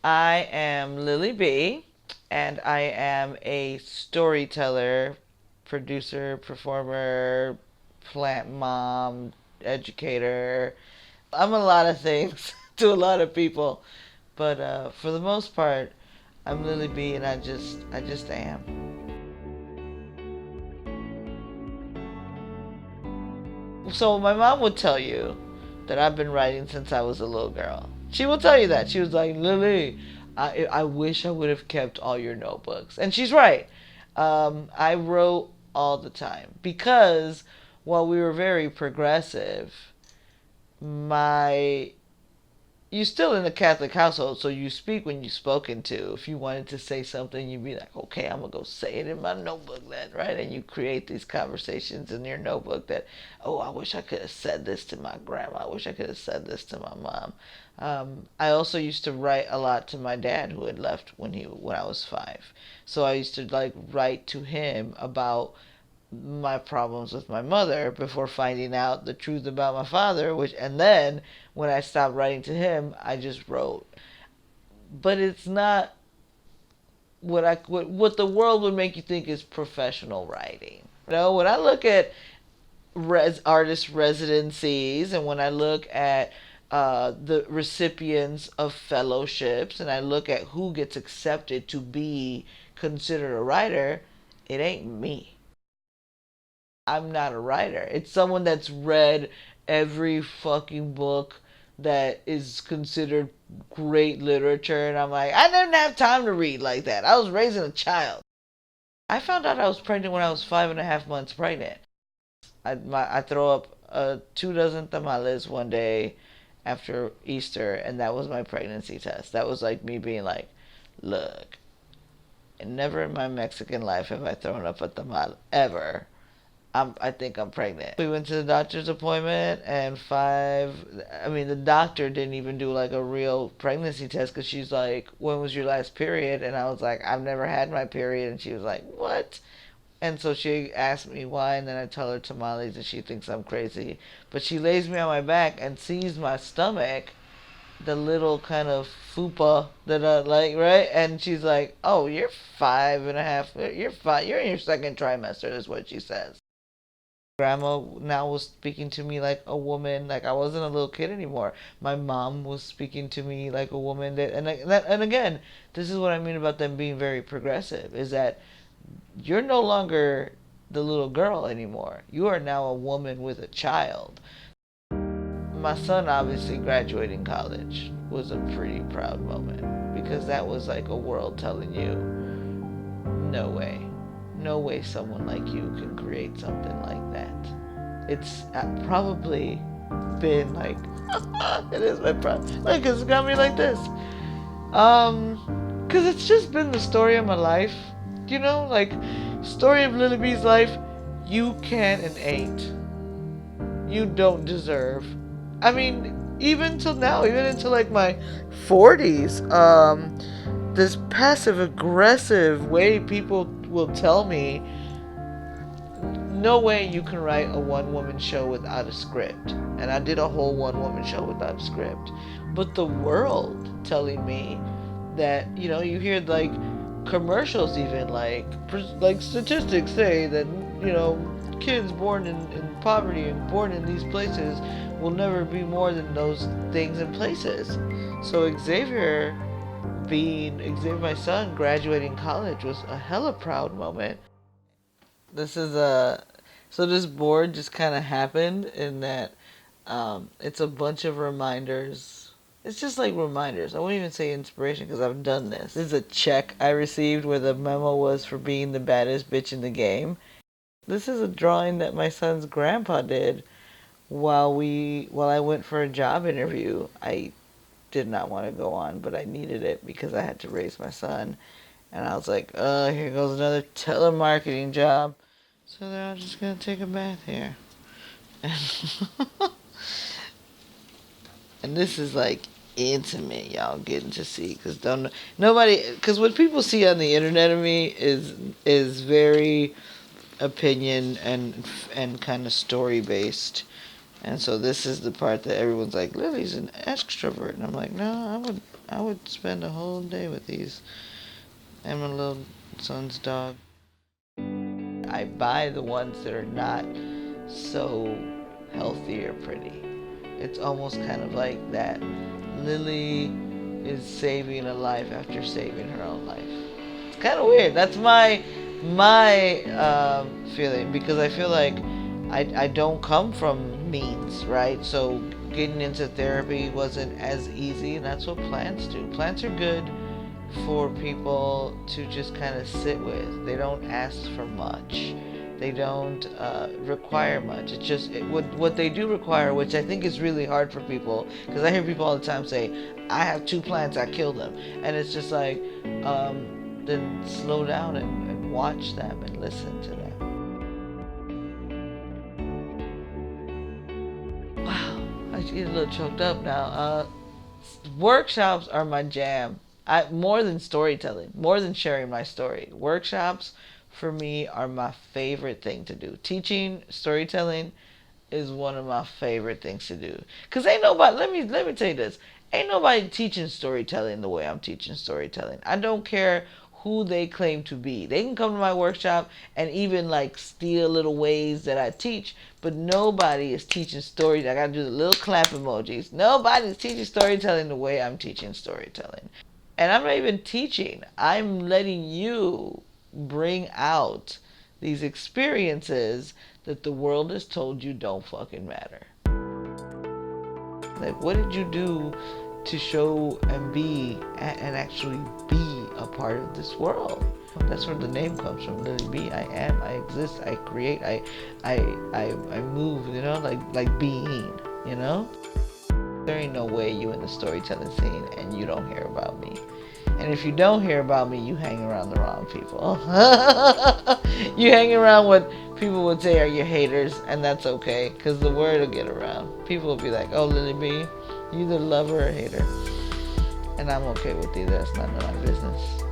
I am Lily B, and I am a storyteller, producer, performer, plant mom, educator. I'm a lot of things to a lot of people, but for the most part, I'm Lily B, and I just am. So my mom would tell you that I've been writing since I was a little girl. She will tell you that. She was like, Lily, I wish I would have kept all your notebooks. And she's right. I wrote all the time because while we were very progressive, my you're still in a Catholic household, so you speak when you're spoken to. If you wanted to say something, you'd be like, okay, I'm going to go say it in my notebook then, right? And you create these conversations in your notebook that, oh, I wish I could have said this to my grandma. I wish I could have said this to my mom. I also used to write a lot to my dad who had left when I was 5. So I used to like write to him about my problems with my mother before finding out the truth about my father, which and then when I stopped writing to him, I just wrote. But it's not what the world would make you think is professional writing. When I look at artist residencies and when I look at the recipients of fellowships and I look at who gets accepted to be considered a writer, it ain't me. I'm not a writer. It's someone that's read every fucking book that is considered great literature, and I'm like, I didn't have time to read like that. I was raising a child. I found out I was pregnant when I was 5.5 months pregnant. I throw up 2 dozen tamales one day after Easter, and that was my pregnancy test. That was like me being like, look, never in my Mexican life have I thrown up a tamal ever. I think I'm pregnant. We went to the doctor's appointment, and the doctor didn't even do like a real pregnancy test because she's like, when was your last period? And I was like, I've never had my period. And she was like, what? And so she asked me why, and then I tell her tamales, and she thinks I'm crazy. But she lays me on my back and sees my stomach, the little kind of fupa that I like, right? And she's like, oh, you're 5.5, you're 5, you're in your second trimester, is what she says. Grandma now was speaking to me like a woman, like I wasn't a little kid anymore. My mom was speaking to me like a woman and again, this is what I mean about them being very progressive is that you're no longer the little girl anymore. You are now a woman with a child. My son obviously graduating college was a pretty proud moment because that was like a world telling you, no way. No way someone like you can create something like that. It's probably been like, it is my problem. Like, it's got me like this. Cause it's just been the story of my life. Like, story of Lily B's life. You can and ain't. You don't deserve. I mean, even till now, even into like my 40s, this passive aggressive way people will tell me, no way you can write a one woman show without a script. And I did a whole one woman show without a script. But the world telling me that, you hear like commercials even like statistics say that, kids born in poverty and born in these places will never be more than those things and places. So Xavier, my son, graduating college was a hella proud moment. This is a so this board just kind of happened in that it's a bunch of reminders. It's just like reminders. I wouldn't even say inspiration because I've done this. This is a check I received where the memo was for being the baddest bitch in the game. This is a drawing that my son's grandpa did while I went for a job interview. I did not want to go on, but I needed it because I had to raise my son. And I was like, oh, here goes another telemarketing job. So they're all just gonna take a bath here. And this is like intimate, y'all getting to see, because don't nobody, because what people see on the internet of me is very opinion and kind of story based. And so this is the part that everyone's like, Lily's an extrovert, and I'm like, no, I would spend a whole day with these. And my little son's dog. I buy the ones that are not so healthy or pretty. It's almost kind of like that Lily is saving a life after saving her own life. It's kind of weird. That's my feeling, because I feel like I don't come from means, right? So getting into therapy wasn't as easy, and that's what plants do. Plants are good for people to just kind of sit with. They don't ask for much. They don't require much. It's just what they do require, which I think is really hard for people, because I hear people all the time say, "I have 2 plants, I kill them," and it's just like, then slow down and watch them and listen to them. Wow, I get a little choked up now. Workshops are my jam. More than storytelling, more than sharing my story. Workshops for me are my favorite thing to do. Teaching storytelling is one of my favorite things to do. Cause ain't nobody. Let me tell you this. Ain't nobody teaching storytelling the way I'm teaching storytelling. I don't care who they claim to be. They can come to my workshop and even like steal little ways that I teach, but nobody is teaching story. I gotta do the little clap emojis. Nobody's teaching storytelling the way I'm teaching storytelling. And I'm not even teaching. I'm letting you bring out these experiences that the world has told you don't fucking matter. Like, what did you do to show and be and actually be a part of this world? That's where the name comes from. Literally, be. I am. I exist. I create. I move. You know, like being. You know. There ain't no way you in the storytelling scene and you don't hear about me. And if you don't hear about me, you hang around the wrong people. You hang around what people would say are your haters, and that's okay, because the word will get around. People will be like, "Oh, Lily B, you either lover or hater." And I'm okay with either. That's none of my business.